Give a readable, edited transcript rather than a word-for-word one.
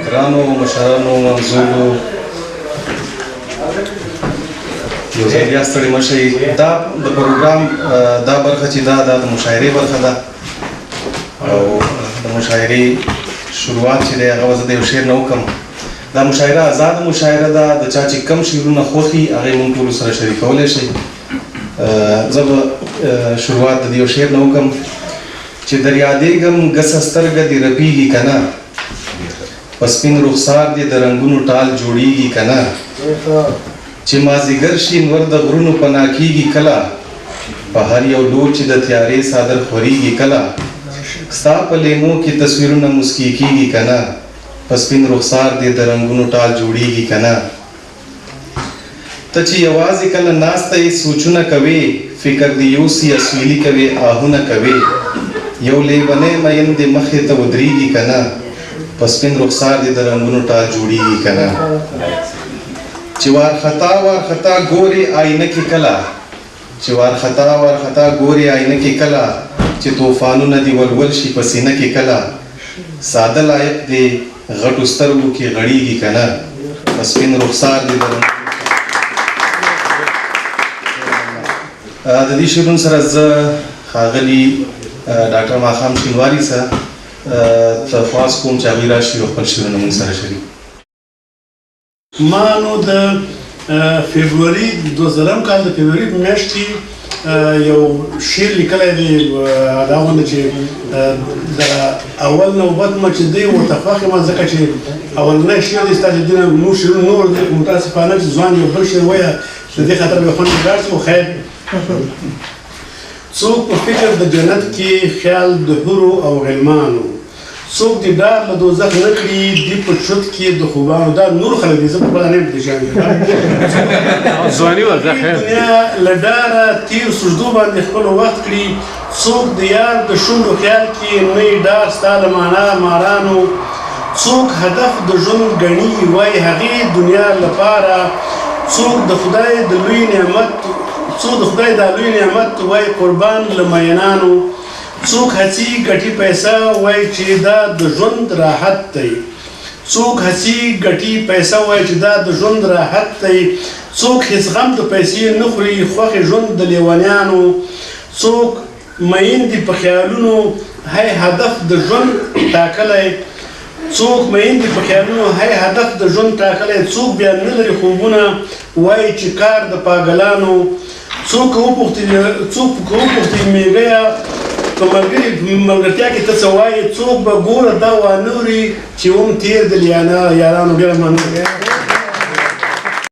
ګرانو مشرانو منظورو یو ځای بیا ستړي مه شئ. دا د پروګرام دا برخه چې دا د مشاعرې برخه ده او د مشاعرې شروعات چې دی هغه به زه د یو شعر نه وکړم. دا مشاعره آزاده مشاعره ده. د چا چې کم شعرونه خوښي هغې مونږ ټولو سره شریکولی شئ. زه به شروعات د یو شعر نه وکړم چې در یادېږم ګسه سترګه دې رپېږي که نه، په سپین رخسار دې د رنګونو ټال جوړېږي که نه، چې مازدیګر شي نور د غرونو پناه کېږي کله، په هر یو لور چې د تیارې څادر خورېږي کله، ستا په لیمو کې تصویرونه مسکي کېږي که نه، په سپین رخسار دې د رنګونو ټال جوړېږي که نه. ته چې یوازې کله ناسته یې سوچونه کوې، فکر دې یوسي اسویلي کوې آهونه کوې، یو لیونی مین دې مخې ته ودرېږي که نه، په سپین رخسار دې د رنګونو ټال جوړېږي که نه. چې وارخطا وارخطا ګورې آینه کې کله، چې وارخطا وارخطا ګورې آینه کې کله، چې طوفانونه دې ولول شي په سینه کې کله، ساده لایق دې غټو سترګو کې غړېږي که نه، په سپین رخسار دې د دې شعرونو سره زه ښاغلي ډاکټر ماښام شینواري سره درخواست کوم چې هغوی راشي او خپل شعرونه موږ سره شریک. ما نو د فبروري 2000 کال د فبروري په میاشت کې یو شعر لیکلی دی. دا غونډه چې د اول نوبت ما چې دی ورته خوښ یم ځکه چې اولنی شعر دی ستا چې دې نه نور شعرونه نور متاسفانه چې ځوان یو بل شعر وایه د دې خاطر به خوند ولاړ شي. خو خیر څوک په فکر د جنت کې خیال د حورو او غلمانو، څوک د ډار له دوزخ نه کړي دی په چت کې د خوبانو. دا نور خلک دي، زه په خپله نه یم پدې شیان دنیا له ډاره تیر سجدو باندې خپل وخت کړي، څوک د یار د شونډو خیال کې نه یې ډار ستا له معنا مارانو، څوک هدف د ژوند ګڼي وایي هغې دنیا لپاره، څوک د خدای د لوی نعمت وای قربان له مینانو، څوک هڅي ګټي پیسه وای چې دا د ژوند راحت دی، څوک هڅي ګټي پیسه وای چې دا د ژوند راحت دی، څوک هیڅ غم د پیسې نه خوري خوښې ژوند د لیونیانو، څوک مین دي په خیالونو هی هدف د ژوند ټاکلی، څوک مین دي په خیالونو هی هدف د ژوند ټاکلی، څوک بیا نه لري خوبونه وایي چې کار د پاګلانو، څوک وپوښتي میږیه په ملګرتیا کې ته څه وایې، څوک به ګوره دا وانه اوري چې هم تېر د یارانو. ډېره مننه.